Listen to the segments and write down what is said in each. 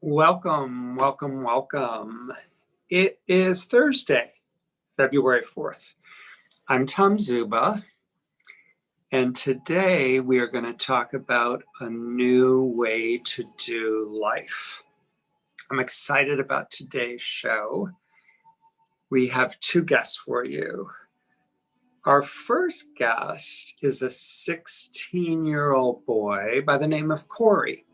Welcome, welcome, welcome. It is Thursday, February 4th. I'm Tom Zuba, and today we are going to talk about a new way to do life. I'm excited about today's show. We have two guests for you. Our first guest is a 16-year-old boy by the name of Corey.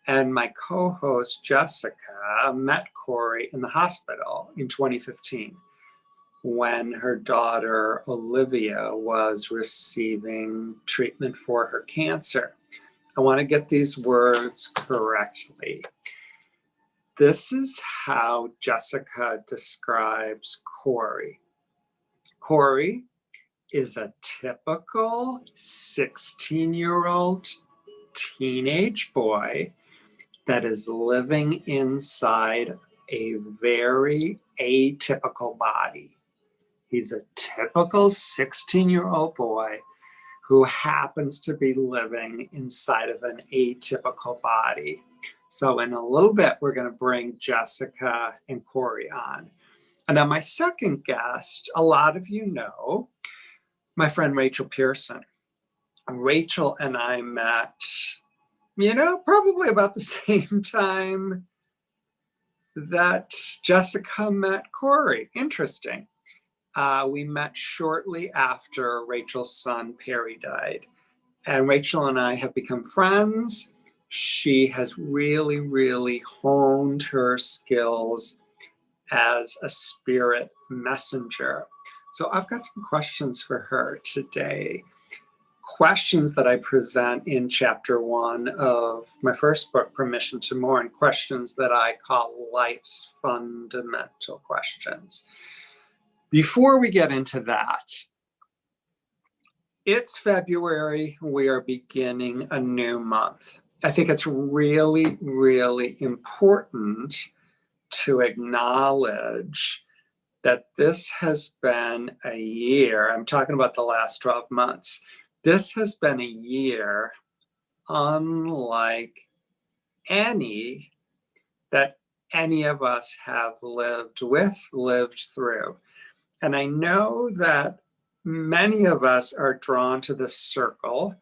And my co-host, Jessica, met Corey in the hospital in 2015 when her daughter, Olivia, was receiving treatment for her cancer. I want to get these words correctly. This is how Jessica describes Corey. Corey is a typical 16-year-old teenage boy that is living inside a very atypical body. He's a typical 16-year-old boy who happens to be living inside of an atypical body. So in a little bit, we're going to bring Jessica and Corey on. And then my second guest, a lot of you know, my friend Rachel Pearson. Rachel and I met probably about the same time that Jessica met Corey. Interesting. We met shortly after Rachel's son, Perry, died. And Rachel and I have become friends. She has really, really honed her skills as a spirit messenger. So I've got some questions for her today. Questions that I present in chapter 1 of my first book, Permission to Mourn, questions that I call life's fundamental questions. Before we get into that, it's February. We are beginning a new month. I think it's really, really important to acknowledge that this has been a year. I'm talking about the last 12 months. This has been a year unlike any that any of us have lived through. And I know that many of us are drawn to this circle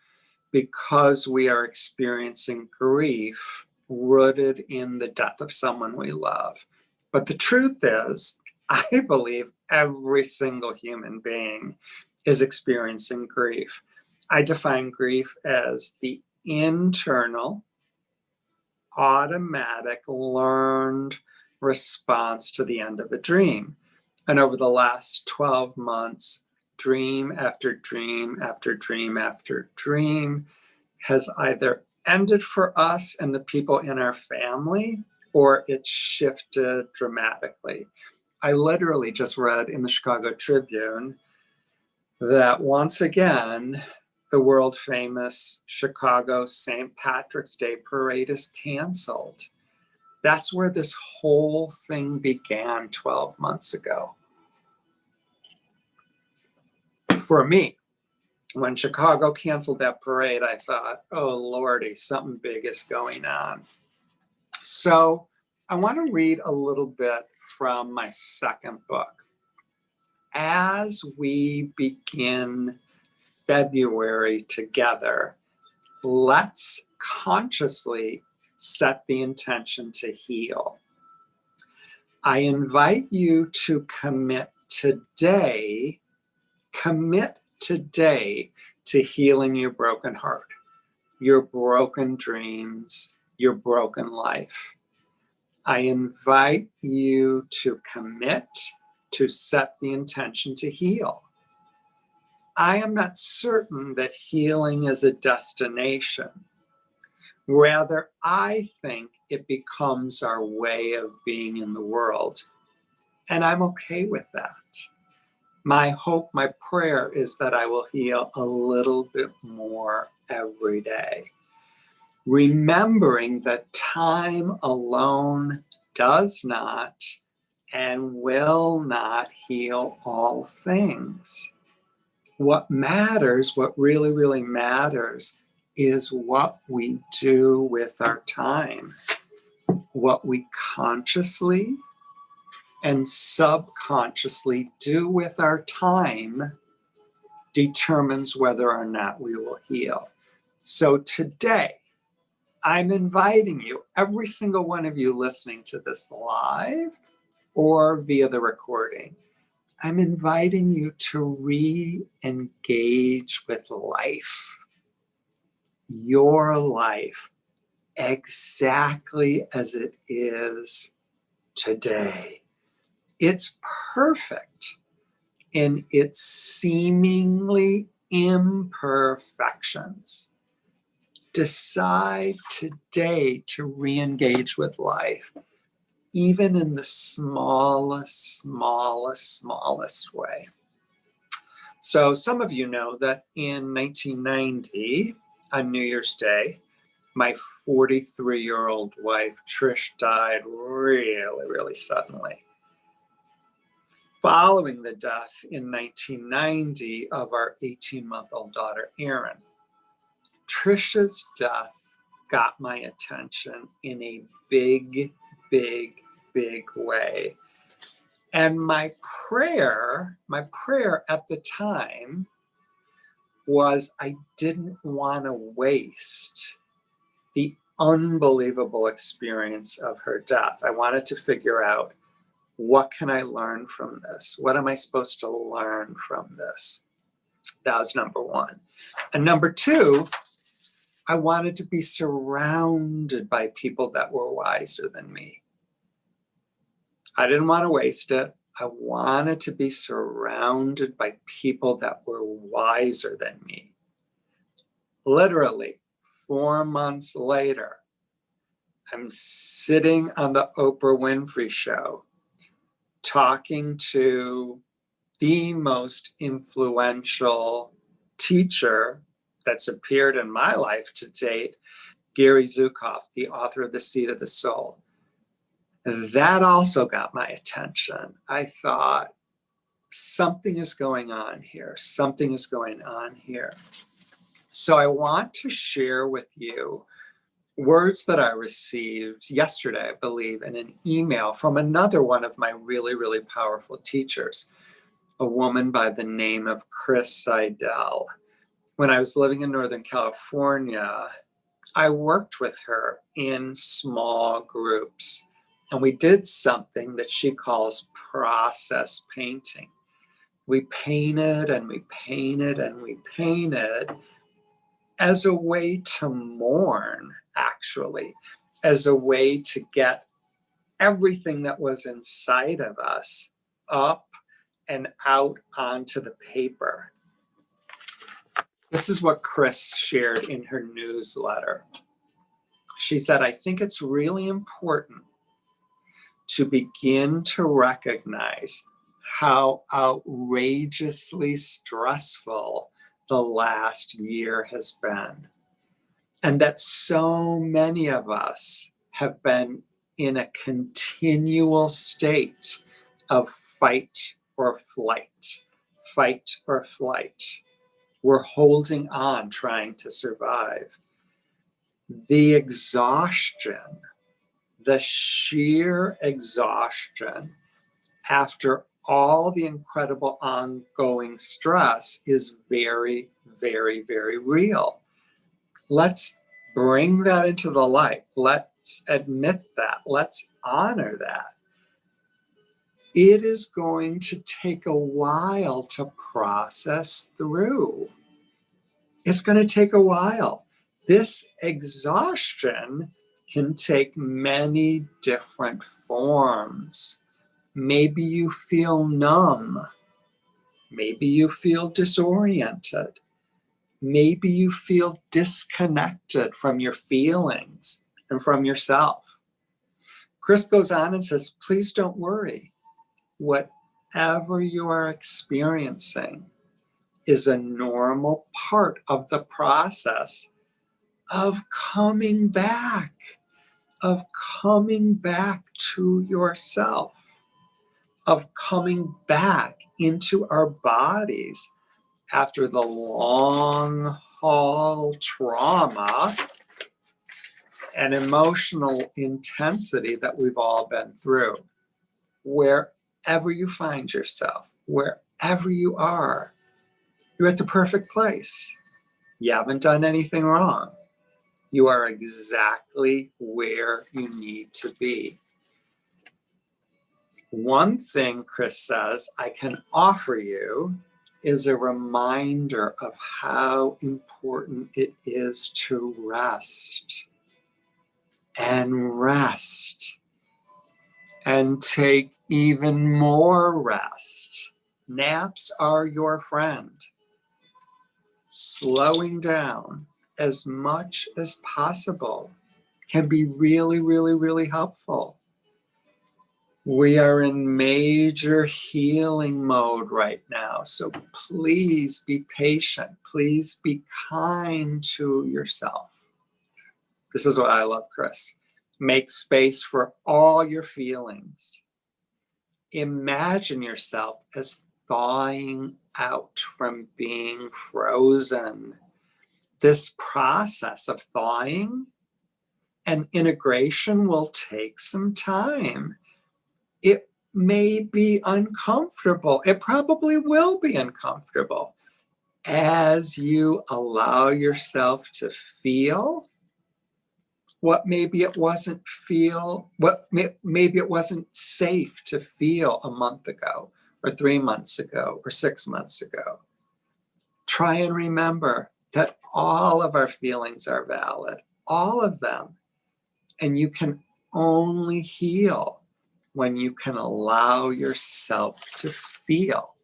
because we are experiencing grief rooted in the death of someone we love. But the truth is, I believe every single human being is experiencing grief. I define grief as the internal, automatic, learned response to the end of a dream. And over the last 12 months, dream after dream after dream after dream has either ended for us and the people in our family, or it's shifted dramatically. I literally just read in the Chicago Tribune that once again, the world famous Chicago St. Patrick's Day parade is canceled. That's where this whole thing began 12 months ago. For me, when Chicago canceled that parade, I thought, oh Lordy, something big is going on. So I want to read a little bit from my second book. As we begin February together, let's consciously set the intention to heal. I invite you to commit today to healing your broken heart, your broken dreams, your broken life. I invite you to commit to set the intention to heal. I am not certain that healing is a destination. Rather, I think it becomes our way of being in the world. And I'm okay with that. My hope, my prayer is that I will heal a little bit more every day. Remembering that time alone does not and will not heal all things. What matters, what really, really matters, is what we do with our time. What we consciously and subconsciously do with our time determines whether or not we will heal. So today, I'm inviting you, every single one of you listening to this live or via the recording, I'm inviting you to re-engage with life, your life, exactly as it is today. It's perfect in its seemingly imperfections. Decide today to re-engage with life, even in the smallest way. So some of you know that in 1990, on New Year's Day, my 43-year-old wife, Trish, died really suddenly. Following the death in 1990 of our 18-month-old daughter, Erin, Trish's death got my attention in a big way. And my prayer at the time was I didn't want to waste the unbelievable experience of her death. I wanted to figure out, what can I learn from this? What am I supposed to learn from this? That was number one. And number two, I wanted to be surrounded by people that were wiser than me. I didn't want to waste it. I wanted to be surrounded by people that were wiser than me. Literally, 4 months later, I'm sitting on the Oprah Winfrey Show talking to the most influential teacher that's appeared in my life to date, Gary Zukav, the author of The Seed of the Soul. That also got my attention. I thought, something is going on here. Something is going on here. So I want to share with you words that I received yesterday, I believe, in an email from another one of my really powerful teachers, a woman by the name of Chris Seidel. When I was living in Northern California, I worked with her in small groups, and we did something that she calls process painting. We painted and we painted and we painted as a way to mourn, actually, as a way to get everything that was inside of us up and out onto the paper. This is what Chris shared in her newsletter. She said, I think it's really important to begin to recognize how outrageously stressful the last year has been. And that so many of us have been in a continual state of fight or flight, fight or flight. We're holding on, trying to survive. The exhaustion, the sheer exhaustion after all the incredible ongoing stress is very real. Let's bring that into the light. Let's admit that. Let's honor that. It is going to take a while to process through. It's going to take a while. This exhaustion can take many different forms. Maybe you feel numb. Maybe you feel disoriented. Maybe you feel disconnected from your feelings and from yourself. Chris goes on and says, please don't worry. Whatever you are experiencing is a normal part of the process of coming back to yourself, of coming back into our bodies after the long haul trauma and emotional intensity that we've all been through. Wherever you find yourself, wherever you are, you're at the perfect place. You haven't done anything wrong. You are exactly where you need to be. One thing Chris says I can offer you is a reminder of how important it is to rest and rest and take even more rest. Naps are your friend. Slowing down as much as possible can be really, really, really helpful. We are in major healing mode right now, so please be patient. Please be kind to yourself. This is what I love, Chris. Make space for all your feelings. Imagine yourself as thawing out from being frozen. This process of thawing and integration will take some time. It may be uncomfortable. It probably will be uncomfortable as you allow yourself to feel what maybe it wasn't safe to feel a month ago or 3 months ago or 6 months ago. Try and remember that all of our feelings are valid, all of them. And you can only heal when you can allow yourself to feel,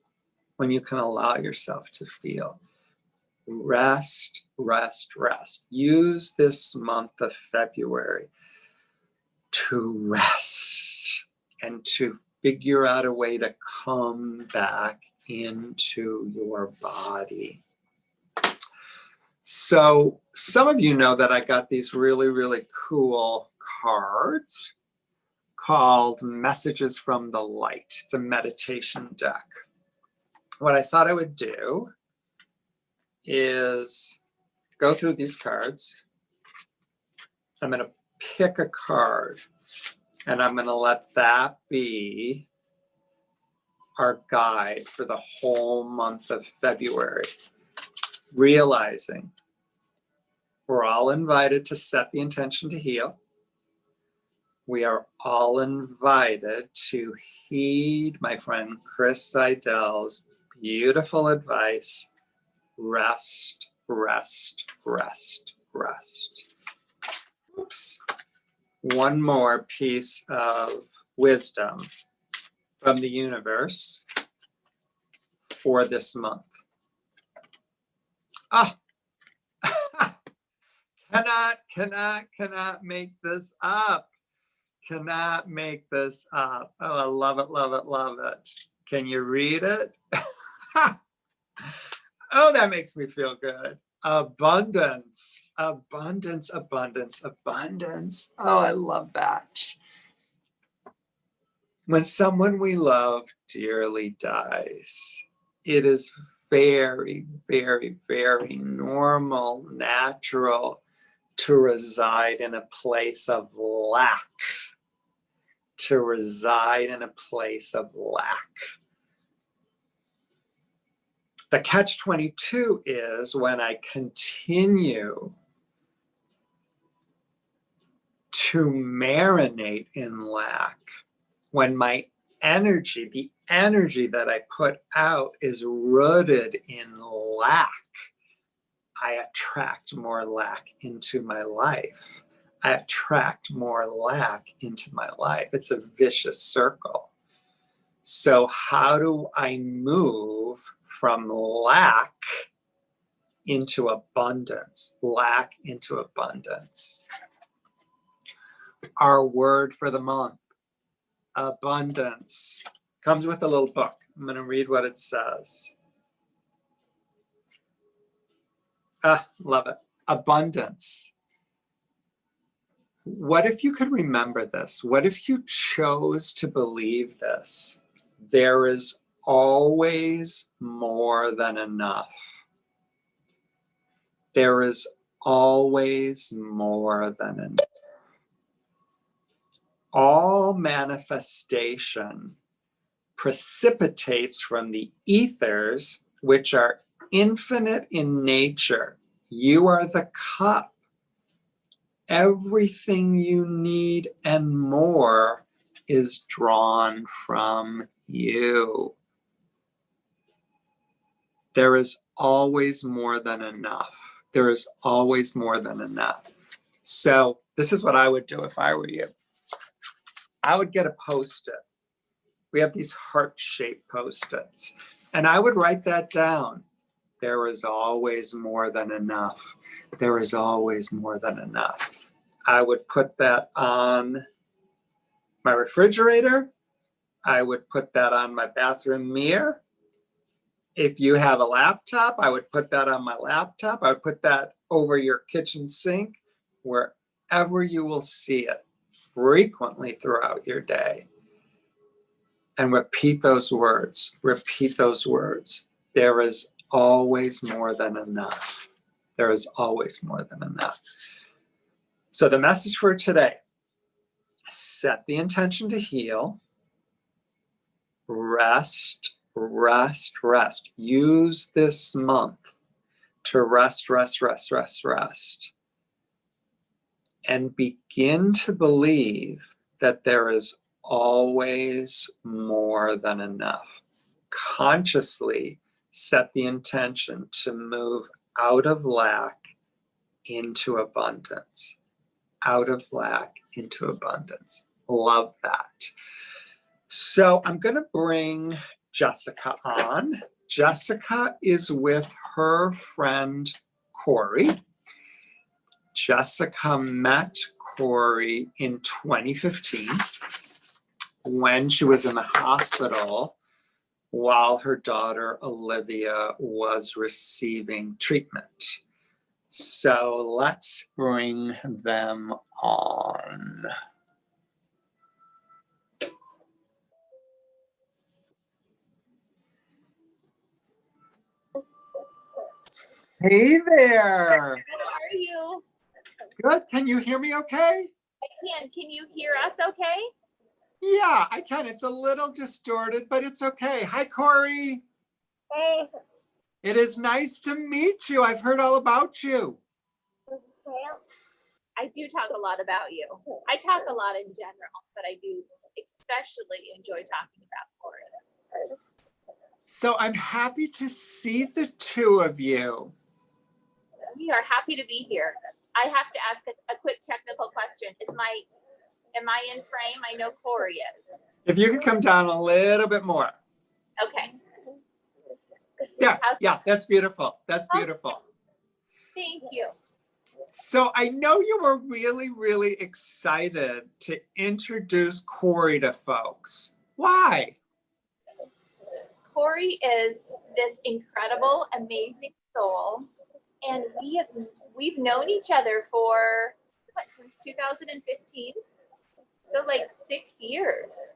when you can allow yourself to feel. Rest, rest, rest. Use this month of February to rest and to figure out a way to come back into your body. So some of you know that I got these really, really cool cards called Messages from the Light. It's a meditation deck. What I thought I would do is go through these cards. I'm going to pick a card and I'm going to let that be our guide for the whole month of February. Realizing we're all invited to set the intention to heal. We are all invited to heed my friend Chris Seidel's beautiful advice. Rest, rest, rest, rest. Oops. One more piece of wisdom from the universe for this month. Cannot make this up. Cannot make this up. Oh, I love it, love it, love it. Can you read it? Oh, that makes me feel good. Abundance, abundance, abundance, abundance. Oh, I love that. When someone we love dearly dies, it is very, very, very normal, natural to reside in a place of lack. To reside in a place of lack. The catch-22 is when I continue to marinate in lack, when my energy, the energy that I put out is rooted in lack, I attract more lack into my life. I attract more lack into my life. It's a vicious circle. So how do I move from lack into abundance? Lack into abundance. Our word for the month, abundance, comes with a little book. I'm going to read what it says. Love it. Abundance. What if you could remember this? What if you chose to believe this? There is always more than enough. There is always more than enough. All manifestation precipitates from the ethers, which are infinite in nature. You are the cup. Everything you need and more is drawn from you. There is always more than enough. There is always more than enough. So this is what I would do if I were you. I would get a Post-it. We have these heart-shaped Post-its. And I would write that down. There is always more than enough. There is always more than enough. I would put that on my refrigerator. I would put that on my bathroom mirror. If you have a laptop, I would put that on my laptop. I would put that over your kitchen sink, wherever you will see it frequently throughout your day. And repeat those words. Repeat those words. There is always more than enough. There is always more than enough. So the message for today, set the intention to heal. Rest, rest, rest. Use this month to rest, rest, rest, rest, rest. And begin to believe that there is always more than enough. Consciously set the intention to move out of lack into abundance. Out of lack into abundance. Love that. So I'm going to bring Jessica on. Jessica is with her friend Corey. Jessica met Corey in 2015 when she was in the hospital while her daughter Olivia was receiving treatment. So let's bring them on. Hey there. How are you? Good. Can you hear me okay? I can. Can you hear us okay? Yeah, I can. It's a little distorted, but it's okay. Hi, Corey. Hey. It is nice to meet you. I've heard all about you. I do talk a lot about you. I talk a lot in general, but I do especially enjoy talking about Corey. So I'm happy to see the two of you. We are happy to be here. I have to ask a quick technical question. Am I in frame? I know Corey is. If you could come down a little bit more. Okay. Yeah, that's beautiful. That's beautiful. Thank you. So I know you were really, really excited to introduce Corey to folks. Why? Corey is this incredible, amazing soul, and we've known each other for since 2015, so like 6 years.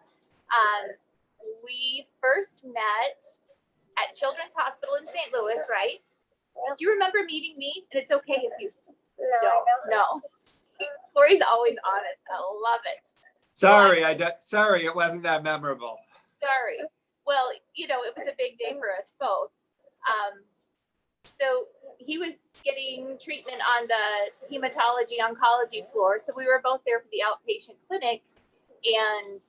We first met at Children's Hospital in St. Louis, right? Do you remember meeting me? And it's okay if you don't. No. Corey's always honest. I love it. Sorry, it wasn't that memorable. Sorry. Well, it was a big day for us both. So he was getting treatment on the hematology oncology floor. So we were both there for the outpatient clinic. And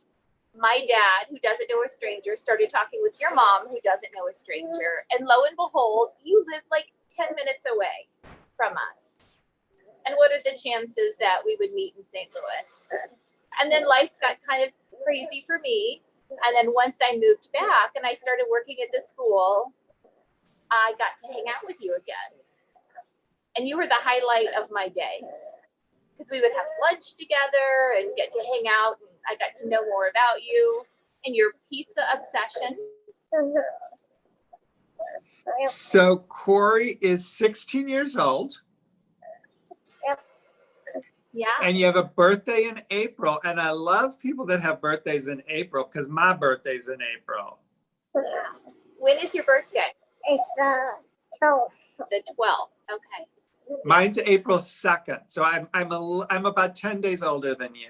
my dad, who doesn't know a stranger, started talking with your mom, who doesn't know a stranger. And lo and behold, you live like 10 minutes away from us. And what are the chances that we would meet in St. Louis? And then life got kind of crazy for me. And then once I moved back and I started working at the school, I got to hang out with you again. And you were the highlight of my days because we would have lunch together and get to hang out. And I got to know more about you and your pizza obsession. So Corey is 16 years old. Yeah. And you have a birthday in April. And I love people that have birthdays in April because my birthday's in April. When is your birthday? It's the 12th. The 12th. Okay. Mine's April 2nd. So I'm about 10 days older than you.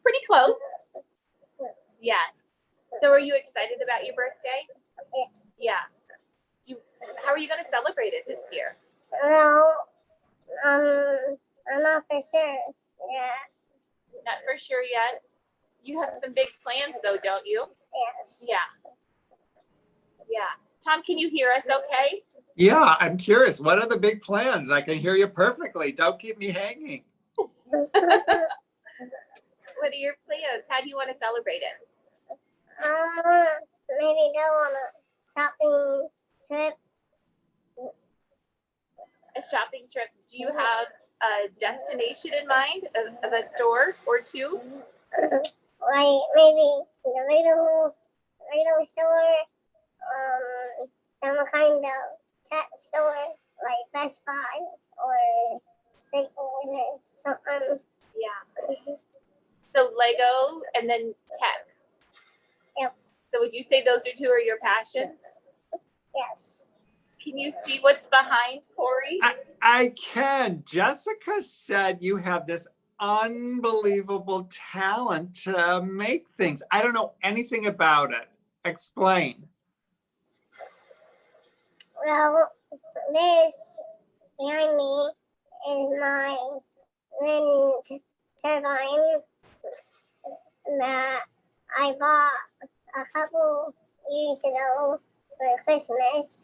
Pretty close. Yes. So are you excited about your birthday? Yeah. How are you going to celebrate it this year? Well, I'm not for sure. Yeah. Not for sure yet. You have some big plans though, don't you? Yes. Yeah. Yeah. Tom, can you hear us okay? Yeah, I'm curious. What are the big plans? I can hear you perfectly. Don't keep me hanging. What are your plans? How do you want to celebrate it? Maybe go on a shopping trip. A shopping trip. Do you have a destination in mind of a store or two? Like maybe the radio store, some kind of tech store, like Best Buy or Staples or something. Yeah. So Lego and then tech. Yep. So would you say those are two of your passions? Yes. Can you see what's behind Corey? I can. Jessica said you have this unbelievable talent to make things. I don't know anything about it. Explain. Well, this behind me is my wind turbine that I bought a couple years ago for Christmas.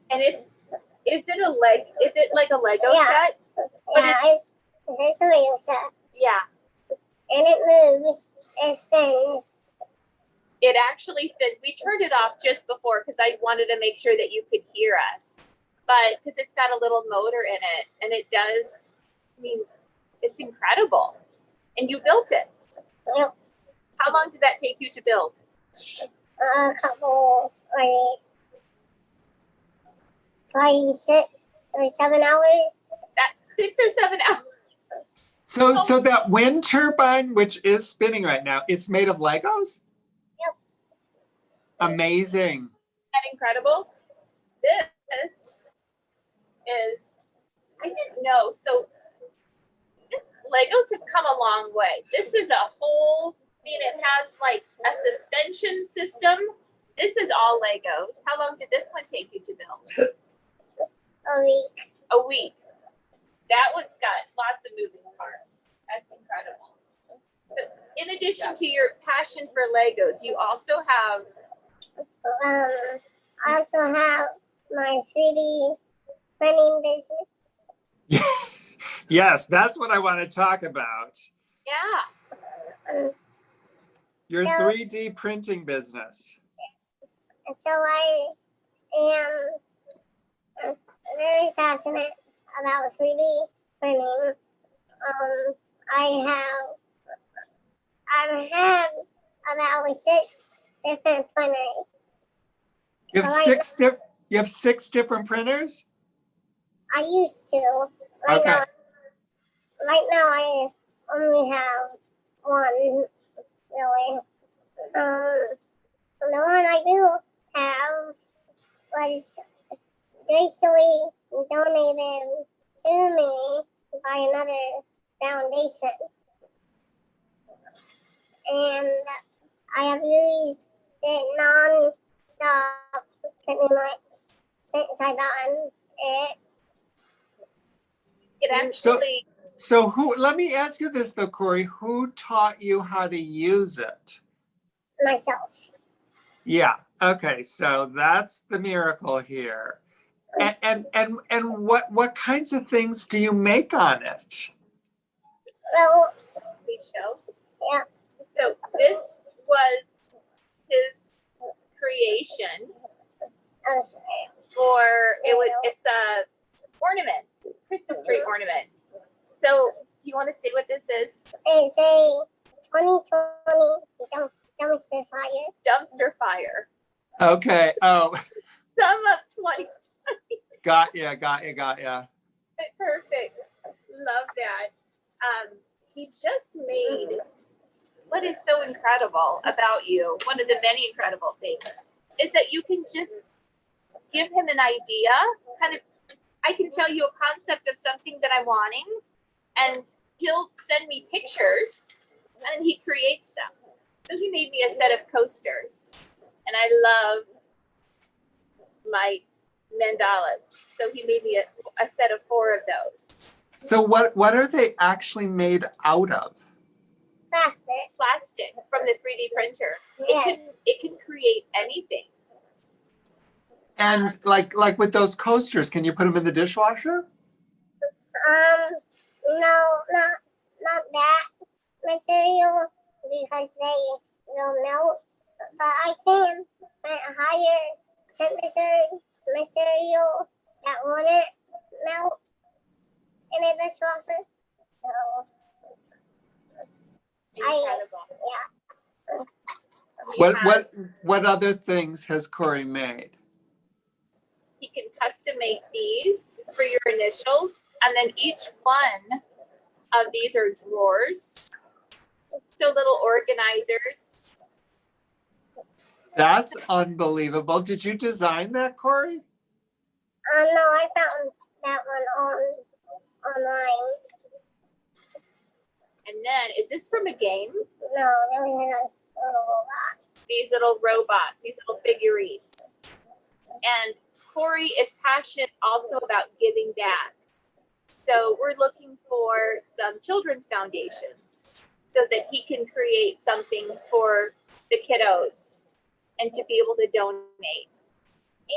And is it like a Lego Yeah. set? But Yeah, it's a radio set. Yeah. And it moves, it spins. It actually spins. We turned it off just before because I wanted to make sure that you could hear us. But because it's got a little motor in it and it does, I mean, it's incredible. And you built it. Yep. How long did that take you to build? A couple, like, probably 6 or 7 hours. That 6 or 7 hours. So that wind turbine, which is spinning right now, it's made of Legos? Yep. Amazing. Isn't that incredible? This is, I didn't know. So Legos have come a long way. This is a whole, I mean, it has like a suspension system. This is all Legos. How long did this one take you to build? A week. A week. That one's got lots of moving parts. That's incredible. So in addition to your passion for Legos, you also have I also have my 3D printing business. Yes, that's what I want to talk about. yeah. Your So- 3D printing business. So I am very passionate about 3D printing. I've had about 6 different printers. You have six different printers? I used to. Okay. Right now I only have one, really. The one I do have was gracefully donated to me by another foundation. And I have used it non-stop pretty much since I got it. It actually So let me ask you this though, Corey, who taught you how to use it? Myself. Yeah. Okay. So that's the miracle here. And what kinds of things do you make on it? Well, we show. yeah. So this was his creation it's a ornament, Christmas tree ornament. So do you want to say what this is? It's a 2020 dumpster fire. Dumpster fire. Okay. Oh, Sum of 2020. got ya. Perfect. Love that. He just made what is so incredible about you. One of the many incredible things is that you can just give him an idea, kind of, I can tell you a concept of something that I'm wanting, and he'll send me pictures, and he creates them. So he made me a set of coasters, and I love my mandalas. So he made me a set of 4 of those. So what are they actually made out of? Plastic from the 3D printer. Yes. It can create anything. And like with those coasters, can you put them in the dishwasher? No, not that material because they will melt. But I can find a higher temperature material that wouldn't melt in a dishwasher. So Incredible. yeah. What other things has Corey made? He can custom make these for your initials, and then each one of these are drawers. So little organizers. That's unbelievable. Did you design that, Corey? No, I found that one online. And then, is this from a game? No, there was a little robot. These little robots, these little figurines. And Corey is passionate also about giving back. So we're looking for some children's foundations so that he can create something for the kiddos and to be able to donate.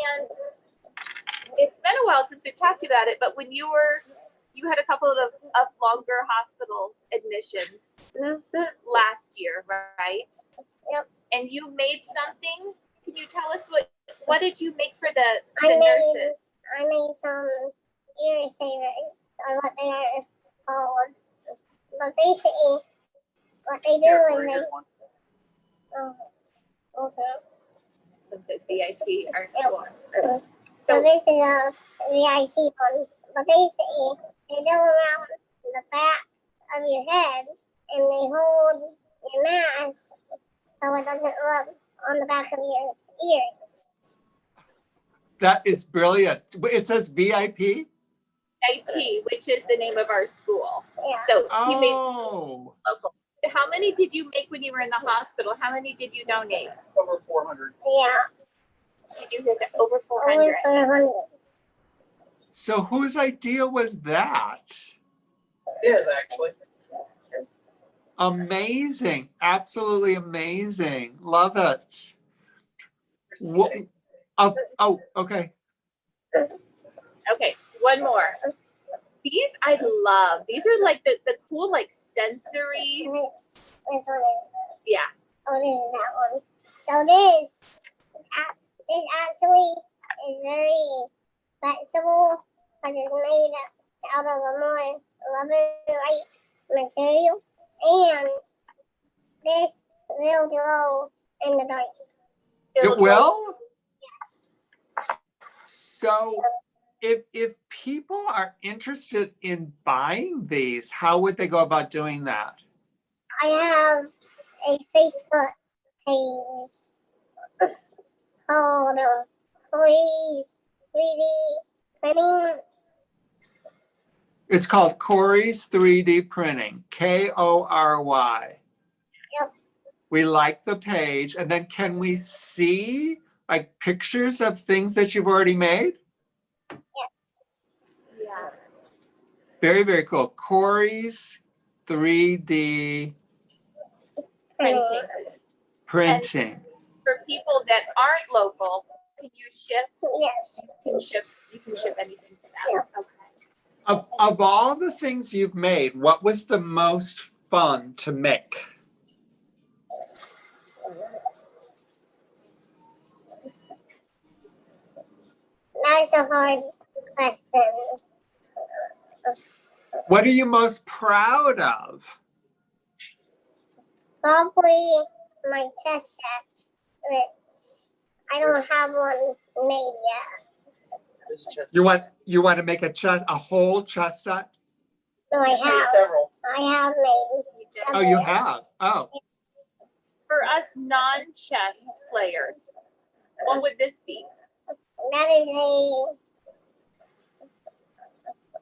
And it's been a while since we've talked about it, but when you had a couple of longer hospital admissions last year, right? Yep. And you made something. Can you tell us what did you make for the nurses? I made some ear savers, or what they are called. But basically, what they do is they. Oh, okay. This one says VIT, our school. So this is a VIT one. But basically, they go around the back of your head and they hold your mask so it doesn't rub on the back of your ears. That is brilliant. It says VIP? VIT, which is the name of our school. Yeah. So you made Oh. local. How many did you make when you were in the hospital? How many did you donate? Over 400. Yeah. Did you hear that? Over Over 400. 400. So whose idea was that? It is actually. Amazing. Absolutely amazing. Love it. Oh, okay. Okay, one more. These I love. These are like the cool like sensory. Which one is this? Yeah. Oh, this is that one. So this actually is very flexible because it's made out of a more rubber-like material. And this will glow in the dark. It will? So if people are interested in buying these, how would they go about doing that? I have a Facebook page called Please 3D Printing. It's called Corey's 3D Printing, Kory. Yep. We like the page. And then can we see like pictures of things that you've already made? Yeah. Very, very cool. Corey's 3D Printing. Printing. For people that aren't local, can you ship? Yes. You can ship anything to them. Okay. Of all the things you've made, what was the most fun to make? That's a hard question. What are you most proud of? Probably my chess set, which I don't have one made yet. There's a chest. You want to make a whole chess set? No, I There's have. several. I have made. Oh, you have? Oh, For us non-chess players, what would this be? that is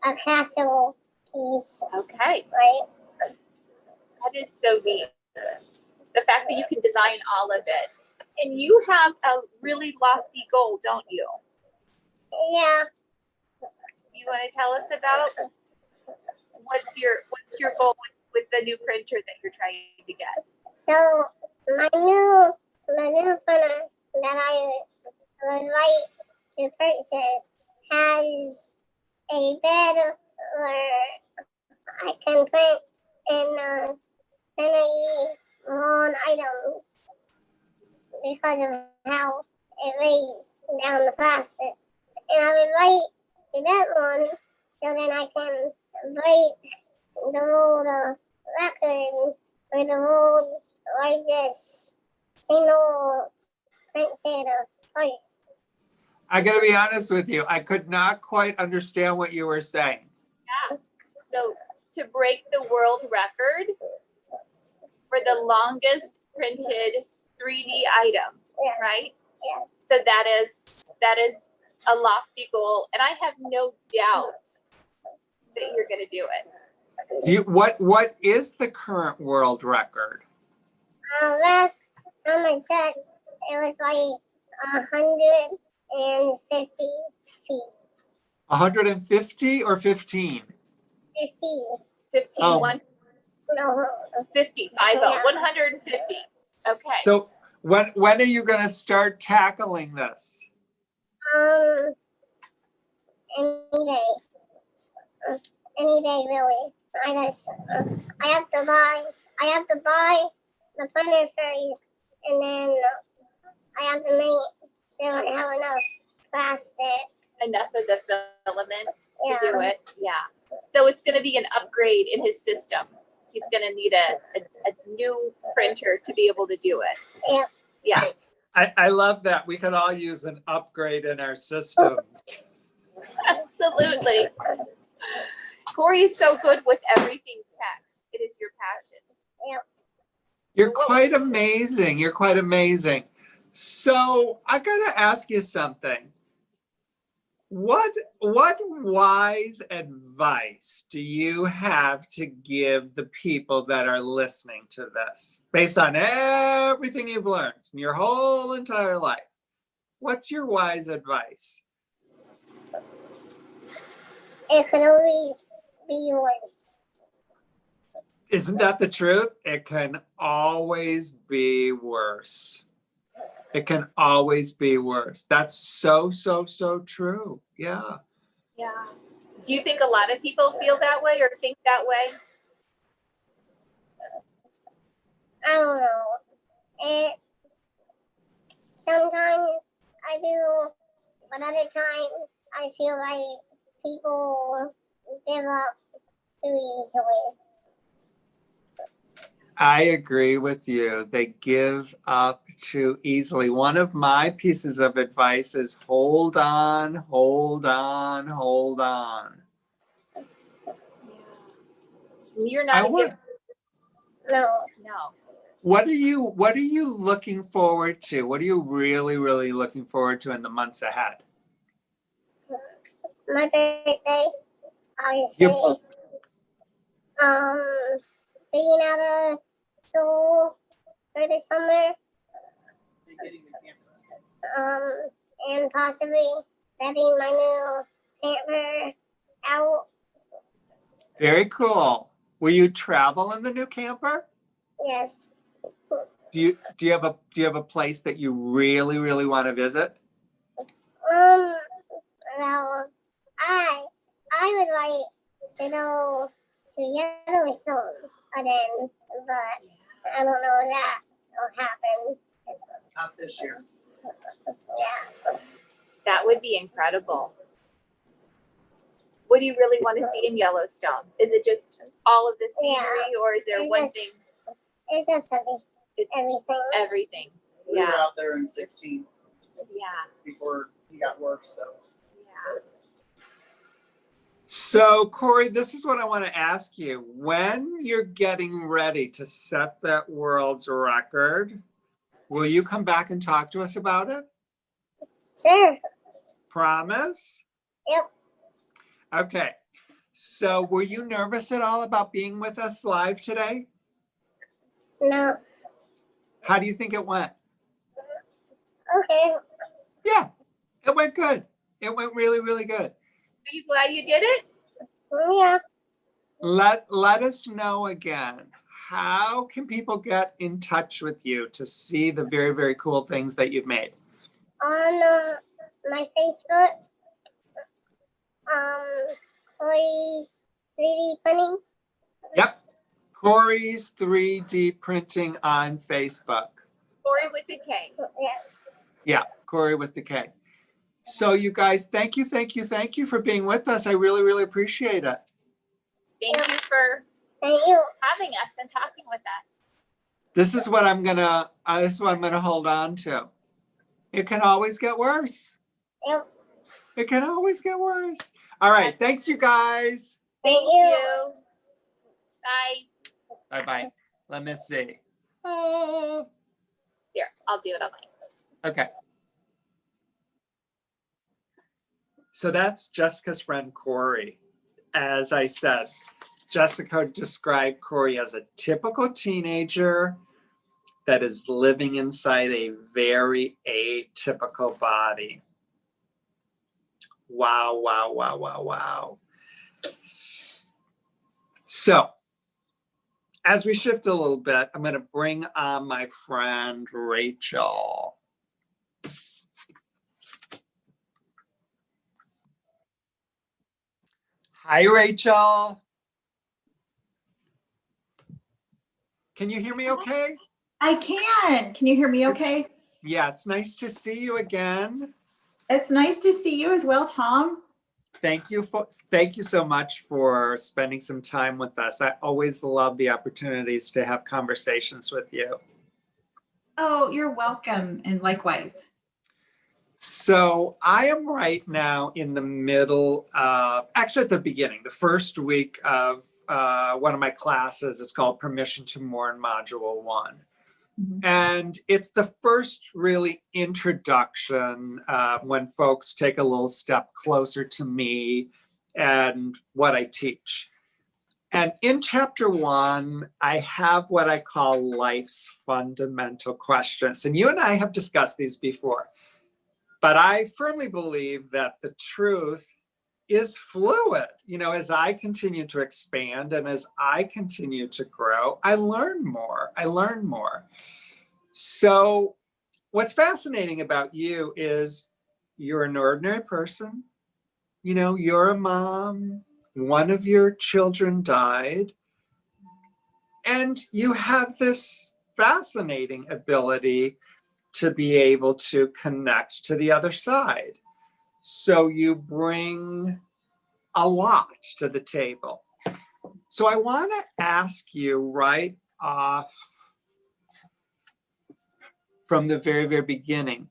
a castle piece, Okay, right? that is so neat. The fact that you can design all of it. And you have a really lofty goal, don't you? Yeah. You want to tell us about what's your goal with the new printer that you're trying to get? So my new printer that I would like to purchase has a bed where I can print in any long items because of how it weighs down the plastic. And I would like to get one so then I can break the world record for the world's largest single printed part. I got to be honest with you. I could not quite understand what you were saying. Yeah. So to break the world record for the longest printed 3D item, Yes. right? Yeah. So that is a lofty goal, and I have no doubt that you're going to do it. What is the current world record? Last time I checked, it was like 150 feet. 150 or 15? 50. 15, Oh. No. 50, 150. Okay. So when are you going to start tackling this? Any day. Any day, really. I have to buy the printer first, and then I have to make sure I have enough plastic. Enough of the filament Yeah. to do it. Yeah. So it's going to be an upgrade in his system. He's going to need a new printer to be able to do it. Yeah. Yeah. I love that. We could all use an upgrade in our systems. Absolutely. Corey is so good with everything tech. It is your passion. You're quite amazing. You're quite amazing. So I gotta ask you something. What wise advice do you have to give the people that are listening to this based on everything you've learned in your whole entire life? What's your wise advice? It can always be yours. Isn't that the truth? It can always be worse. It can always be worse. That's so true. Yeah. Yeah. Do you think a lot of people feel that way or think that way? I don't know. Sometimes I do, but other times I feel like people give up too easily. I agree with you. They give up too easily. One of my pieces of advice is hold on, hold on, hold on. You're not a giver. No. What are you looking forward to? What are you really looking forward to in the months ahead? My birthday, obviously. Being out of school for the summer. And possibly letting my new camper out. Very cool. Will you travel in the new camper? Yes. Do you have a place that you really want to visit? Well, I would like to go to Yellowstone again, but I don't know if that will happen. Not this year. Yeah. That would be incredible. What do you really want to see in Yellowstone? Is it just all of the scenery, or is there one thing? It's just everything. Everything. We Yeah. were out there in 16 Yeah. before he got worse, so. Yeah. So, Corey, this is what I want to ask you. When you're getting ready to set that world's record, will you come back and talk to us about it? Sure. Promise? Yep. Okay. So were you nervous at all about being with us live today? No. How do you think it went? Okay. Yeah, it went good. It went really, really good. Are you glad you did it? Yeah. Let us know again. How can people get in touch with you to see the very, very cool things that you've made? On my Facebook, Chloe's 3D printing. Yep. Corey's 3D printing on Facebook. Corey with the K. Yeah. Yeah, Corey with the K. So you guys, thank you for being with us. I really, really appreciate it. Thank you for Thank you. having us and talking with us. This is what I'm gonna hold on to. It can always get worse. Yep. It can always get worse. All right, thanks you guys. Thank Thank you. you. Bye. Bye-bye. Let me see. Here, I'll do it on mine. Okay. So that's Jessica's friend Corey. As I said, Jessica described Corey as a typical teenager that is living inside a very atypical body. Wow, wow, wow, wow, wow. So, as we shift a little bit, I'm going to bring on my friend Rachel. Hi, Rachel. Can you hear me okay? I can. Can you hear me okay? Yeah, it's nice to see you again. It's nice to see you as well, Tom. Thank you so much for spending some time with us. I always love the opportunities to have conversations with you. Oh, you're welcome. And likewise. So I am right now in the middle of, actually at the beginning, the first week of one of my classes. It's called Permission to Mourn Module 1. Mhm. And it's the first really introduction when folks take a little step closer to me and what I teach. And in chapter 1, I have what I call life's fundamental questions. And you and I have discussed these before. But I firmly believe that the truth is fluid. You know, as I continue to expand and as I continue to grow, I learn more. So what's fascinating about you is you're an ordinary person. You know, you're a mom. One of your children died. And you have this fascinating ability to be able to connect to the other side. So you bring a lot to the table. So I want to ask you right off from the very, very beginning,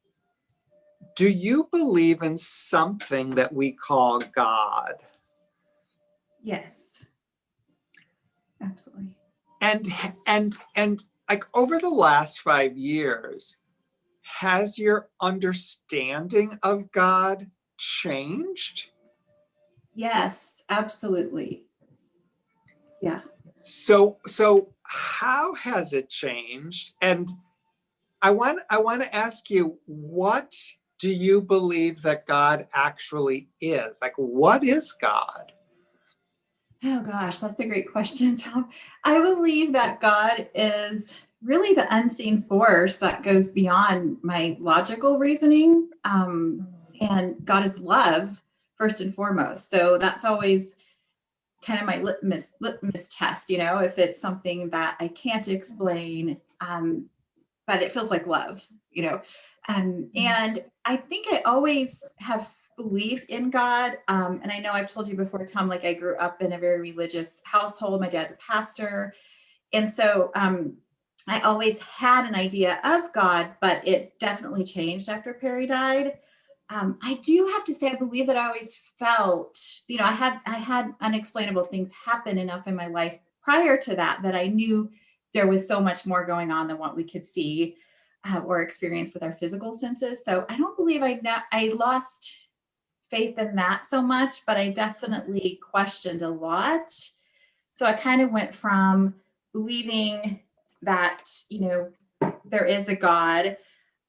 do you believe in something that we call God? Yes. Absolutely. And like over the last 5 years, has your understanding of God changed? Yes, absolutely. Yeah. So how has it changed? And I want to ask you, what do you believe that God actually is? Like, what is God? Oh gosh, that's a great question, Tom. I believe that God is really the unseen force that goes beyond my logical reasoning. And God is love, first and foremost. So that's always kind of my litmus test, you know, if it's something that I can't explain, but it feels like love, you know. And I think I always have believed in God. And I know I've told you before, Tom, like I grew up in a very religious household. My dad's a pastor. And so I always had an idea of God, but it definitely changed after Perry died. I do have to say, I believe that I always felt, you know, I had unexplainable things happen enough in my life prior to that, that I knew there was so much more going on than what we could see or experience with our physical senses. So I don't believe I lost faith in that so much, but I definitely questioned a lot. So I kind of went from believing that, there is a God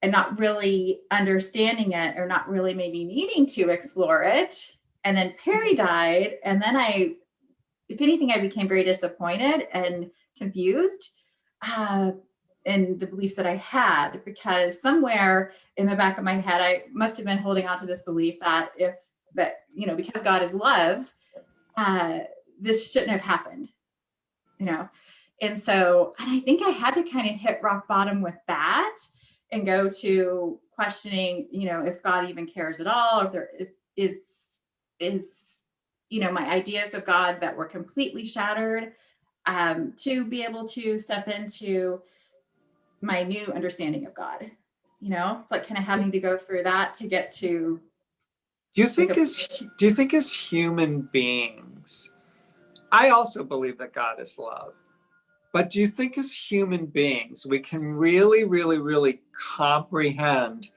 and not really understanding it or not really maybe needing to explore it. And then Perry died. And then if anything, I became very disappointed and confused in the beliefs that I had, because somewhere in the back of my head, I must have been holding on to this belief that because God is love, this shouldn't have happened, And I think I had to kind of hit rock bottom with that and go to questioning, if God even cares at all, or if there is my ideas of God that were completely shattered, to be able to step into my new understanding of God. It's like kind of having to go through that to get to. Do you think as human beings, I also believe that God is love, but do you think as human beings, we can really, really, really comprehend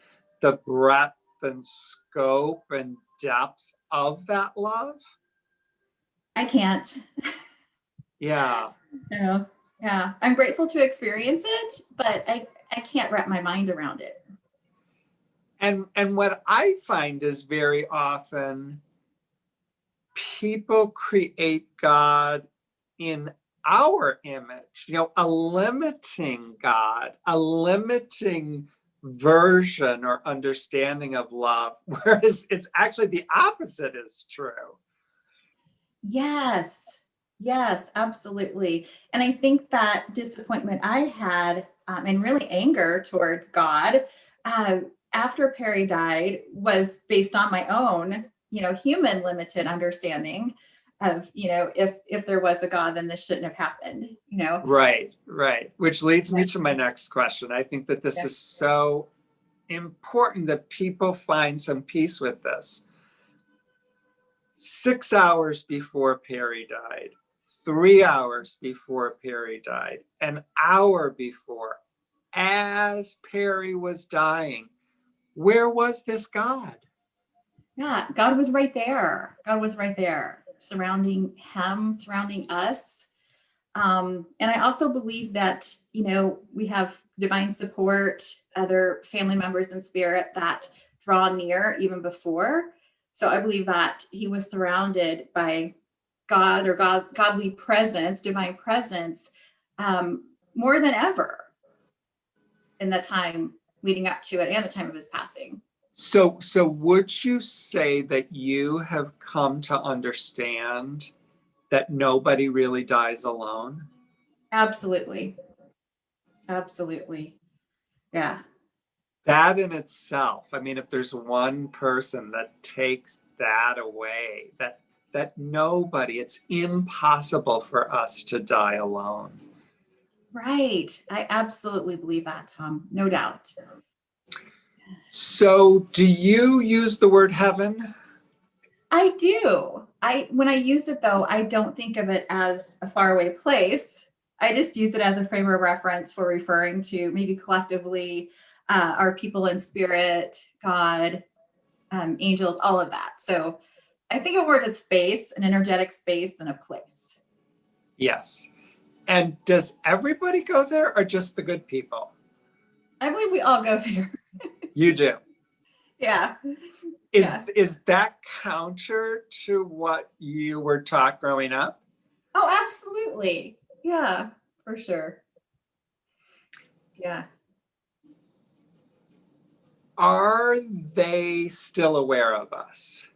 the breadth and scope and depth of that love? I can't. Yeah. No. Yeah. I'm grateful to experience it, but I can't wrap my mind around it. And what I find is very often people create God in our image, a limiting God, a limiting version or understanding of love, whereas it's actually the opposite is true. Yes, absolutely. And I think that disappointment I had and really anger toward God after Perry died was based on my own, human limited understanding of, if there was a God, then this shouldn't have happened, Right. Which leads me to my next question. I think that this is so important that people find some peace with this. 6 hours before Perry died, 3 hours before Perry died, an hour before, as Perry was dying, where was this God? Yeah, God was right there. God was right there, surrounding him, surrounding us. And I also believe that, we have divine support, other family members in spirit that draw near even before. So I believe that he was surrounded by God or godly presence, divine presence, more than ever in the time leading up to it and the time of his passing. So would you say that you have come to understand that nobody really dies alone? Absolutely. Yeah. That in itself, I mean, if there's one person that takes that away, that nobody, it's impossible for us to die alone. Right. I absolutely believe that, Tom. No doubt. So do you use the word heaven? I do. When I use it though, I don't think of it as a faraway place. I just use it as a frame of reference for referring to maybe collectively our people in spirit, God, angels, all of that. So I think of word as space, an energetic space, than a place. Yes. And does everybody go there or just the good people? I believe we all go there. You do. Yeah. Is that counter to what you were taught growing up? Oh, absolutely. Yeah, for sure. Yeah. Are they still aware of us?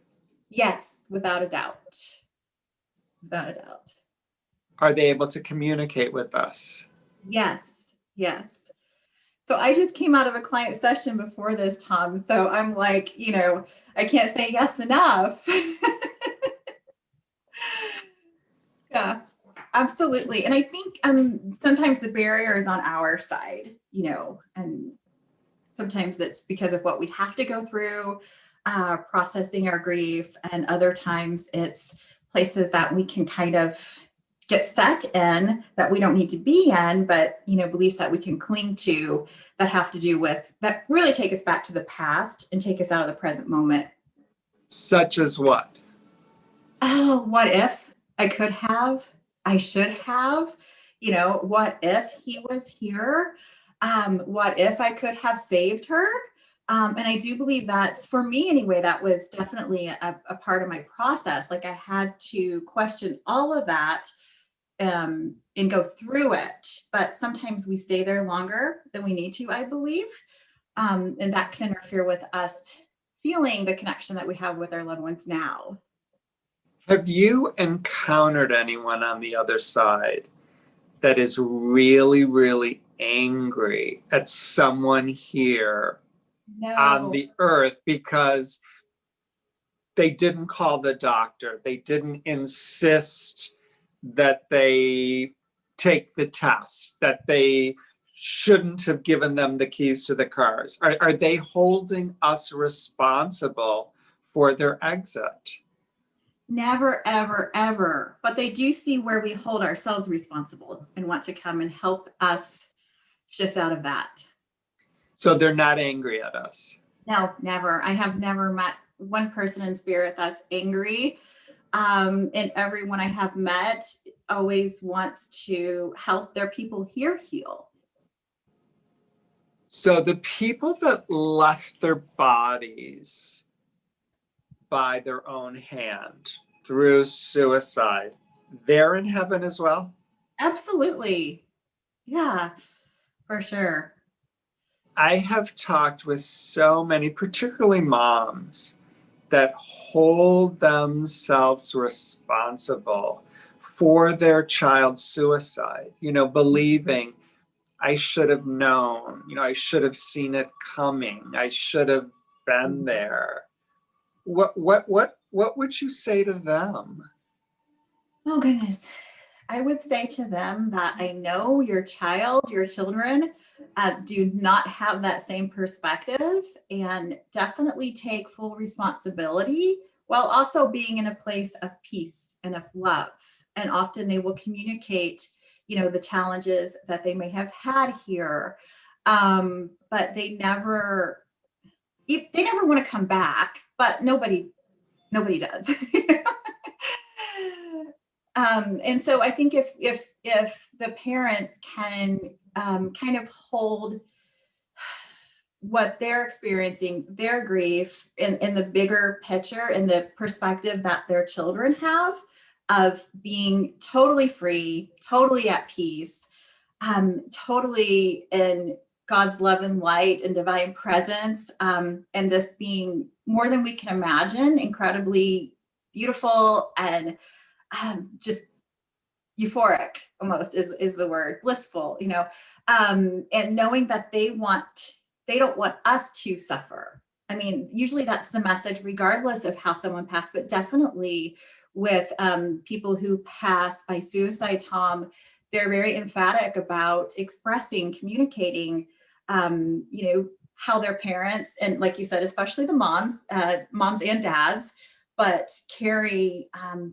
Yes, without a doubt. Without a doubt. Are they able to communicate with us? Yes. So I just came out of a client session before this, Tom. So I'm like, I can't say yes enough. Yeah, absolutely. And I think sometimes the barrier is on our side, and sometimes it's because of what we have to go through, processing our grief. And other times it's places that we can kind of get set in that we don't need to be in, but, beliefs that we can cling to that have to do with, that really take us back to the past and take us out of the present moment. Such as what? Oh, what if I could have, I should have, what if he was here? What if I could have saved her? And I do believe that's, for me anyway, that was definitely a part of my process. Like I had to question all of that and go through it. But sometimes we stay there longer than we need to, I believe. And that can interfere with us feeling the connection that we have with our loved ones now. Have you encountered anyone on the other side that is really, really angry at someone here on No. the earth because they didn't call the doctor, they didn't insist that they take the test, that they shouldn't have given them the keys to the cars? Are they holding us responsible for their exit? Never, ever, ever. But they do see where we hold ourselves responsible and want to come and help us shift out of that. So they're not angry at us. No, never. I have never met one person in spirit that's angry. And everyone I have met always wants to help their people here heal. So the people that left their bodies by their own hand through suicide, they're in heaven as well? Absolutely. Yeah, for sure. I have talked with so many, particularly moms, that hold themselves responsible for their child's suicide, believing I should have known, I should have seen it coming, I should have been there. What would you say to them? Oh, goodness. I would say to them that I know your children do not have that same perspective, and definitely take full responsibility while also being in a place of peace and of love. And often they will communicate, the challenges that they may have had here, but they never want to come back. But nobody does. And so I think if the parents can kind of hold what they're experiencing, their grief in the bigger picture, in the perspective that their children have of being totally free, totally at peace, totally in God's love and light and divine presence, and this being more than we can imagine, incredibly beautiful and just euphoric almost is the word, blissful, and knowing that they don't want us to suffer. I mean, usually that's the message, regardless of how someone passed, but definitely with people who pass by suicide, Tom, they're very emphatic about expressing, communicating, how their parents, and like you said, especially the moms and dads, but carry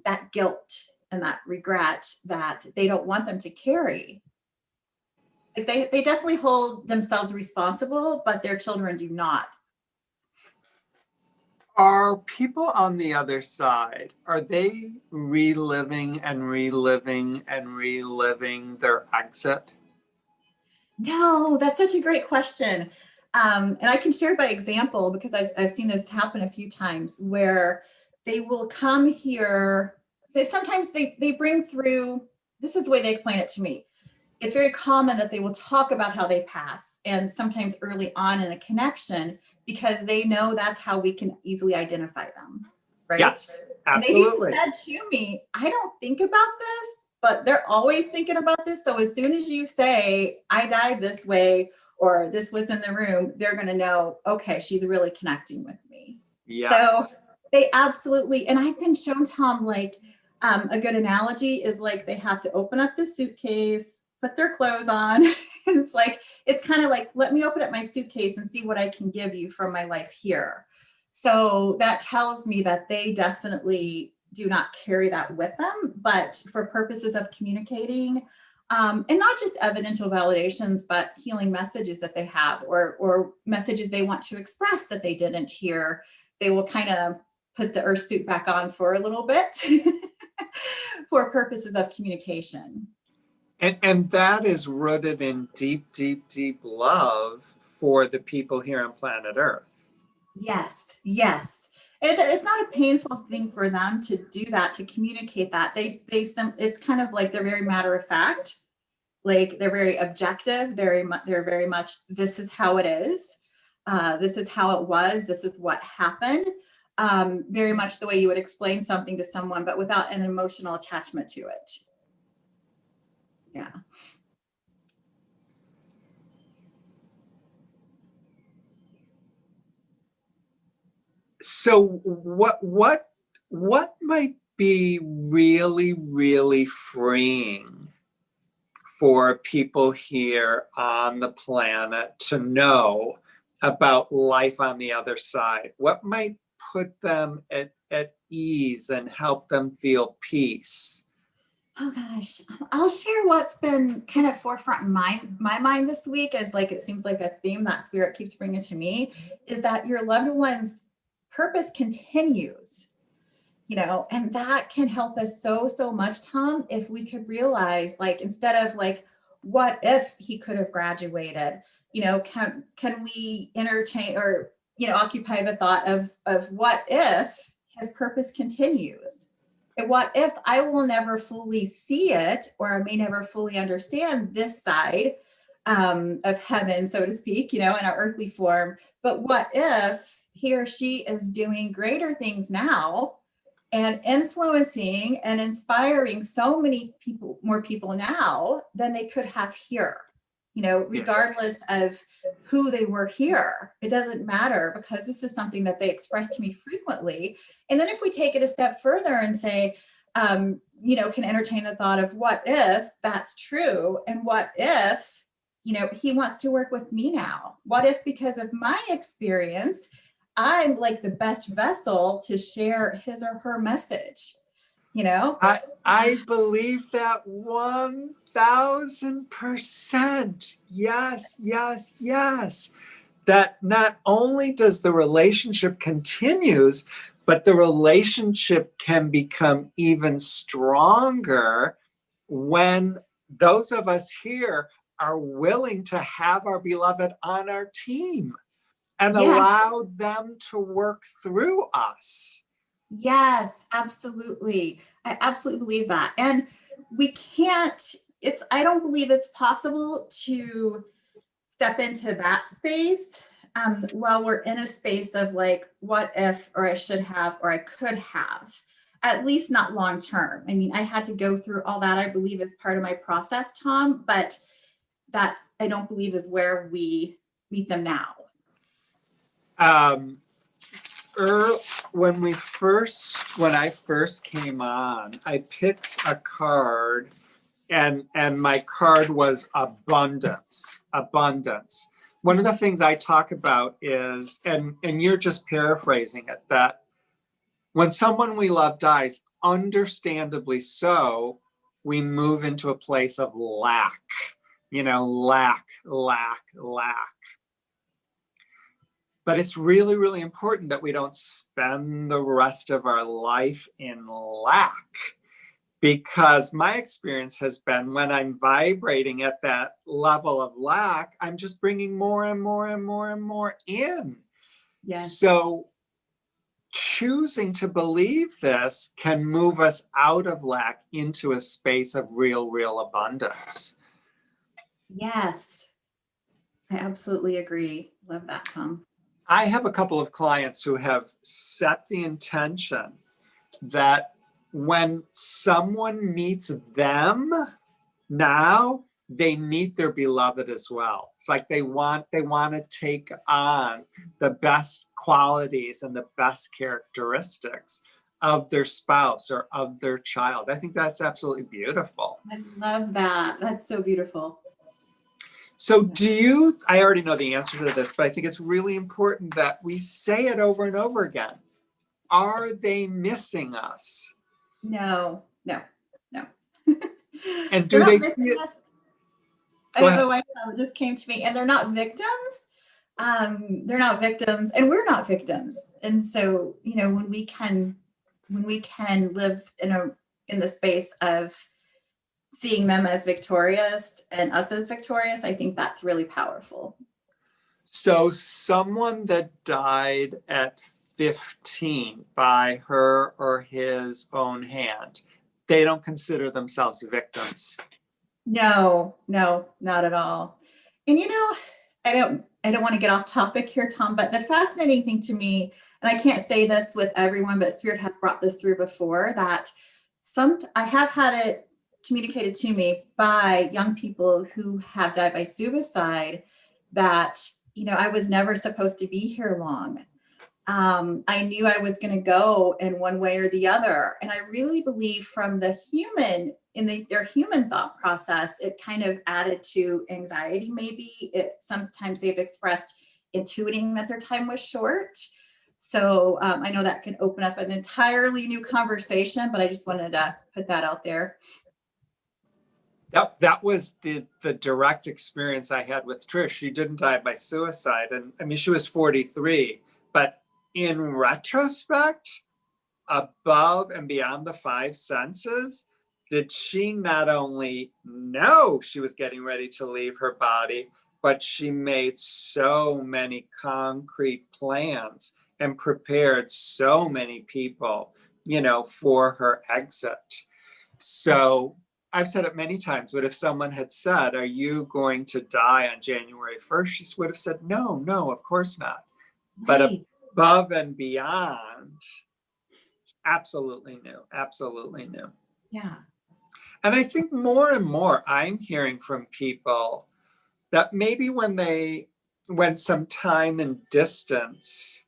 that guilt and that regret that they don't want them to carry. Like they definitely hold themselves responsible, but their children do not. Are people on the other side, are they reliving and reliving and reliving their exit? No, that's such a great question. And I can share by example, because I've seen this happen a few times where they will come here. So sometimes they bring through, this is the way they explain it to me. It's very common that they will talk about how they pass, and sometimes early on in a connection, because they know that's how we can easily identify them, right? Yes, And absolutely. they even said to me, I don't think about this, but they're always thinking about this. So as soon as you say, I died this way, or this was in the room, they're going to know, okay, she's really connecting with me. Yes. So they absolutely, and I've been shown, Tom, like a good analogy is like they have to open up the suitcase, put their clothes on. And it's kind of like, let me open up my suitcase and see what I can give you from my life here. So that tells me that they definitely do not carry that with them, but for purposes of communicating, and not just evidential validations, but healing messages that they have, or messages they want to express that they didn't hear, they will kind of put the earth suit back on for a little bit for purposes of communication. And that is rooted in deep, deep, deep love for the people here on planet Earth. Yes, yes. It's not a painful thing for them to do that, to communicate that. It's kind of like they're very matter of fact, like they're very objective. They're very much, this is how it is. This is how it was. This is what happened. Very much the way you would explain something to someone, but without an emotional attachment to it. Yeah. So what might be really, really freeing for people here on the planet to know about life on the other side? What might put them at ease and help them feel peace? Oh gosh, I'll share what's been kind of forefront in my mind this week, as like it seems like a theme that spirit keeps bringing to me, is that your loved one's purpose continues, and that can help us so much, Tom, if we could realize, like, instead of like, what if he could have graduated, can we entertain or occupy the thought of what if his purpose continues? And what if I will never fully see it, or I may never fully understand this side of heaven, so to speak, in our earthly form. But what if he or she is doing greater things now and influencing and inspiring so many more people now than they could have here, regardless of who they were here. It doesn't matter, because this is something that they express to me frequently. And then if we take it a step further and say, can entertain the thought of what if that's true, and what if, he wants to work with me now? What if, because of my experience, I'm like the best vessel to share his or her message, I believe that 1000%. Yes, yes, yes. That not only does the relationship continues, but the relationship can become even stronger when those of us here are willing to have our beloved on our team and Yes. allow them to work through us. Yes, absolutely. I absolutely believe that. And we can't, I don't believe it's possible to step into that space while we're in a space of like, what if, or I should have, or I could have, at least not long term. I mean, I had to go through all that, I believe, as part of my process, Tom, but that I don't believe is where we meet them now. When I first came on, I picked a card, and my card was abundance. One of the things I talk about is, and you're just paraphrasing it, that when someone we love dies, understandably so, we move into a place of lack, lack. But it's really, really important that we don't spend the rest of our life in lack, because my experience has been, when I'm vibrating at that level of lack, I'm just bringing more and more and more and more in. Yes. So choosing to believe this can move us out of lack into a space of real abundance. Yes, I absolutely agree. Love that, Tom. I have a couple of clients who have set the intention that when someone meets them now, they meet their beloved as well. It's like they want to take on the best qualities and the best characteristics of their spouse or of their child. I think that's absolutely beautiful. I love that. That's so beautiful. So I already know the answer to this, but I think it's really important that we say it over and over again. Are they missing us? No. And do they're they not missing us. I Go don't ahead. know why it just came to me. And they're not victims. they're not victims, and we're not victims. And so, you know, when we can live in the space of seeing them as victorious and us as victorious, I think that's really powerful. So someone that died at 15 by her or his own hand, they don't consider themselves victims. No, not at all. And you know, I don't want to get off topic here, Tom, but the fascinating thing to me, and I can't say this with everyone, but Spirit has brought this through before, that I have had it communicated to me by young people who have died by suicide that, you know, I was never supposed to be here long. I knew I was going to go in one way or the other. And I really believe from the human, their human thought process, it kind of added to anxiety, maybe. Sometimes they've expressed intuiting that their time was short. So I know that can open up an entirely new conversation, but I just wanted to put that out there. Yep, that was the direct experience I had with Trish. She didn't die by suicide. And I mean, she was 43, but in retrospect, above and beyond the five senses, did she not only know she was getting ready to leave her body, but she made so many concrete plans and prepared so many people, you know, for her exit. So I've said it many times, but if someone had said, are you going to die on January 1st? She would have said, no, of course not. But Right. above and beyond, absolutely new. Yeah. And I think more and more I'm hearing from people that maybe when some time and distance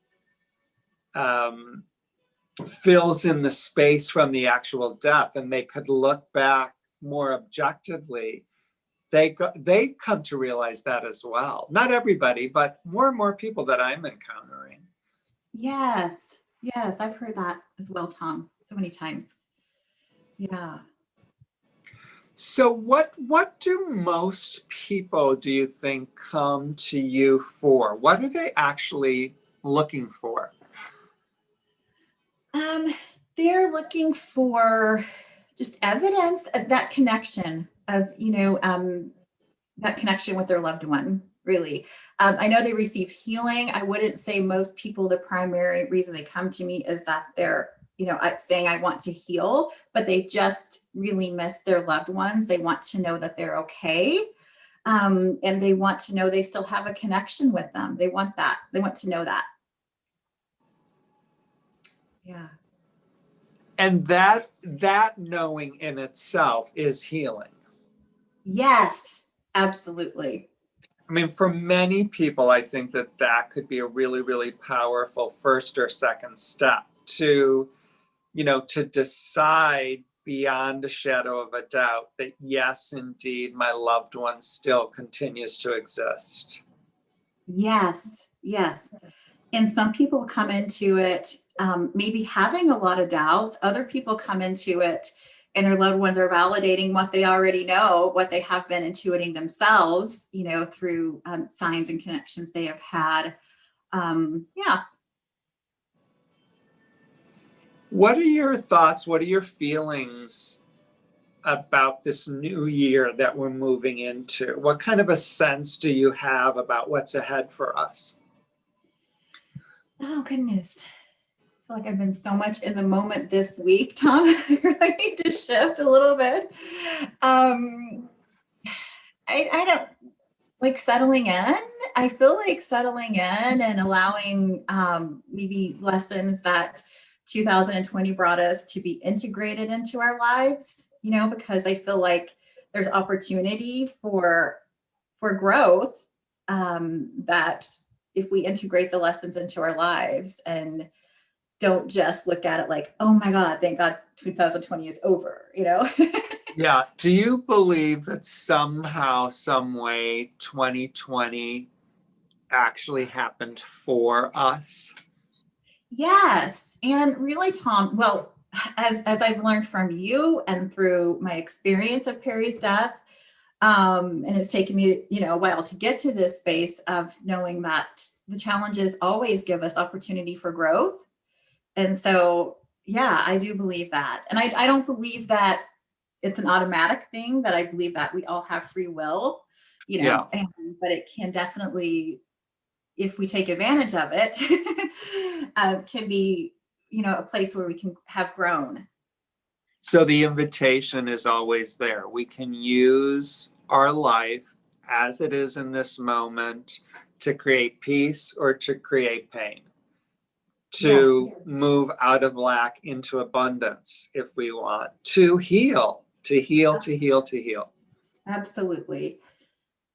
fills in the space from the actual death, and they could look back more objectively, they come to realize that as well. Not everybody, but more and more people that I'm encountering. Yes, I've heard that as well, Tom, so many times. Yeah. So what do most people, do you think, come to you for? What are they actually looking for? They're looking for just evidence of that connection of, you know, that connection with their loved one, really. I know they receive healing. I wouldn't say most people, the primary reason they come to me is that they're, you know, saying I want to heal, but they just really miss their loved ones. They want to know that they're okay. And they want to know they still have a connection with them. They want that. They want to know that. Yeah. And that knowing in itself is healing. Yes, absolutely. I mean, for many people, I think that could be a really, really powerful first or second step to, you know, to decide beyond a shadow of a doubt that yes, indeed, my loved one still continues to exist. Yes. And some people come into it maybe having a lot of doubts. Other people come into it and their loved ones are validating what they already know, what they have been intuiting themselves, you know, through signs and connections they have had. Yeah. What are your thoughts? What are your feelings about this new year that we're moving into? What kind of a sense do you have about what's ahead for us? Oh, goodness. I feel like I've been so much in the moment this week, Tom. I really need to shift a little bit. I don't like settling in. I feel like settling in and allowing maybe lessons that 2020 brought us to be integrated into our lives, you know, because I feel like there's opportunity for growth, that if we integrate the lessons into our lives and don't just look at it like, oh my God, thank God 2020 is over, you know? Yeah. Do you believe that somehow, some way, 2020 actually happened for us? Yes. And really, Tom, well, as I've learned from you and through my experience of Perry's death, And it's taken me, a while to get to this space of knowing that the challenges always give us opportunity for growth. And so, yeah, I do believe that. And I don't believe that it's an automatic thing, that I believe that we all have free will, Yeah. but it can definitely, if we take advantage of it, can be, a place where we can have grown. So the invitation is always there. We can use our life as it is in this moment to create peace or to create pain, to move out of lack into abundance if we want, to heal, to heal, to heal, to heal. Absolutely.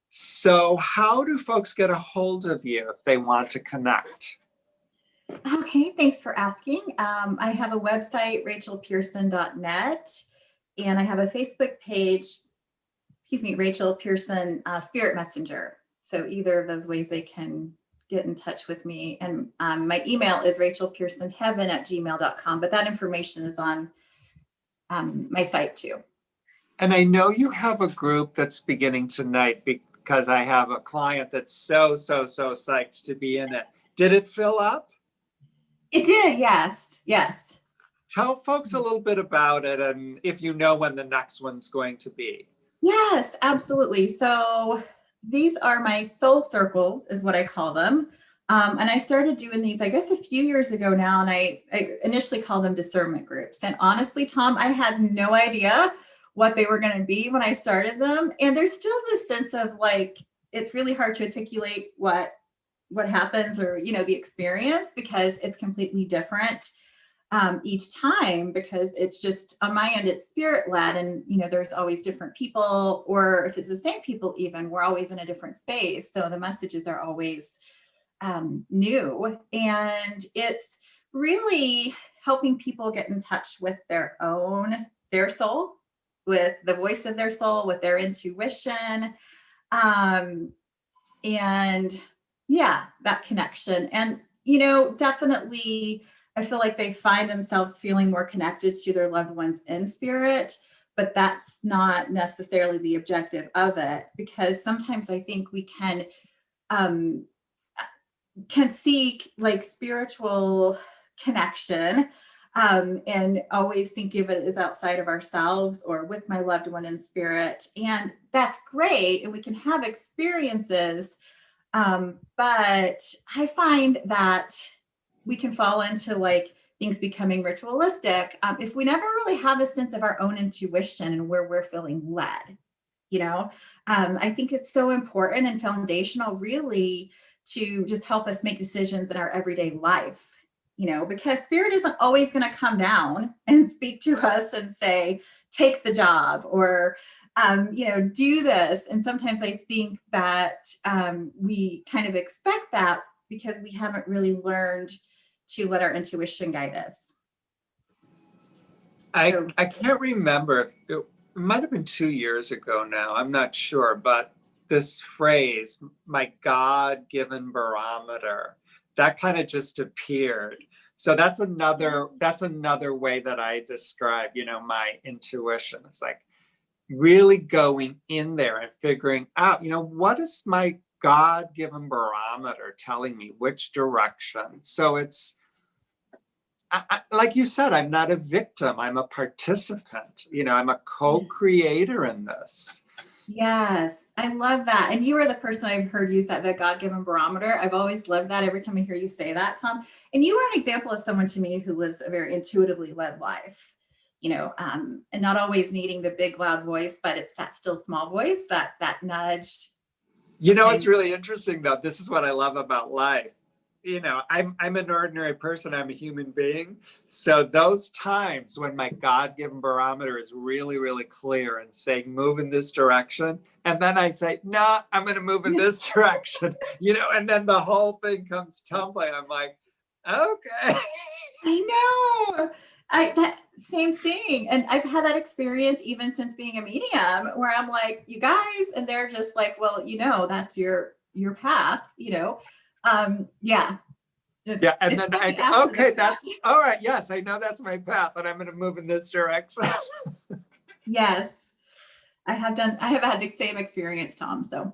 So how do folks get a hold of you if they want to connect? Okay, thanks for asking. I have a website, rachelpearson.net, and I have a Facebook page, Rachel Pearson Spirit Messenger. So either of those ways they can get in touch with me. And my email is rachelpearsonheaven@gmail.com, but that information is on my site too. And I know you have a group that's beginning tonight because I have a client that's so psyched to be in it. Did it fill up? It did, yes. Tell folks a little bit about it and if you know when the next one's going to be. Yes, absolutely. So these are my soul circles, is what I call them. And I started doing these, I guess, a few years ago now, and I initially called them discernment groups. And honestly, Tom, I had no idea what they were going to be when I started them. And there's still this sense of like, it's really hard to articulate what happens or, the experience, because it's completely different each time, because it's just on my end, it's spirit led, and there's always different people, or if it's the same people, even we're always in a different space, so the messages are always new, and it's really helping people get in touch with their soul, with the voice of their soul, with their intuition, and yeah, that connection. And definitely I feel like they find themselves feeling more connected to their loved ones in spirit, but that's not necessarily the objective of it, because sometimes I think we can seek like spiritual connection and always think of it as outside of ourselves or with my loved one in spirit. And that's great. And we can have experiences. But I find that we can fall into like things becoming ritualistic if we never really have a sense of our own intuition and where we're feeling led. I think it's so important and foundational, really, to just help us make decisions in our everyday life, because spirit isn't always going to come down and speak to us and say, take the job, or do this. And sometimes I think that we kind of expect that because we haven't really learned to let our intuition guide us. I can't remember. It might have been 2 years ago now. I'm not sure, but this phrase, my God-given barometer, that kind of just appeared. So that's another way that I describe, my intuition. It's like really going in there and figuring out, what is my God-given barometer telling me, which direction? So it's, like you said, I'm not a victim. I'm a participant. I'm a co-creator in this. Yes, I love that. And you are the person I've heard use that, the God-given barometer. I've always loved that every time I hear you say that, Tom. And you are an example of someone to me who lives a very intuitively led life, and not always needing the big loud voice, but it's that still small voice, that nudge. It's really interesting though. This is what I love about life. I'm an ordinary person. I'm a human being. So those times when my God-given barometer is really, really clear and saying, move in this direction. And then I say, no, I'm going to move in this direction, and then the whole thing comes tumbling. I'm like, okay. I know. That same thing. And I've had that experience even since being a medium, where I'm like, you guys, and they're just like, well, that's your path, yeah. And then I go, okay, that's all right. Yes, I know that's my path, and I'm going to move in this direction. Yes. I have had the same experience, Tom. So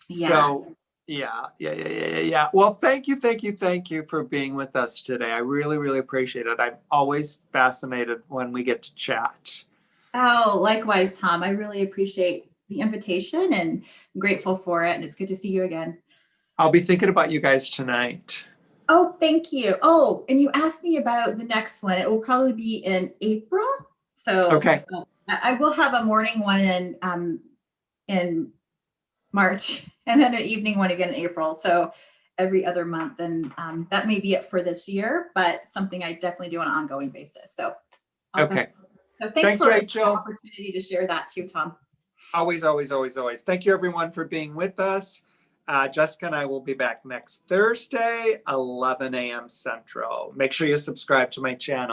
yeah. So yeah. Well, thank you for being with us today. I really, really appreciate it. I'm always fascinated when we get to chat. Oh, likewise, Tom. I really appreciate the invitation and I'm grateful for it. And it's good to see you again. I'll be thinking about you guys tonight. Oh, thank you. Oh, and you asked me about the next one. It will probably be in April. So Okay. I will have a morning one in March and then an evening one again in April. So every other month. And that may be it for this year, but something I definitely do on an ongoing basis. So Okay. So Thanks, for Rachel. the opportunity to share that too, Tom. Always. Thank you, everyone, for being with us. Jessica and I will be back next Thursday, 11 a.m. Central. Make sure you subscribe to my channel.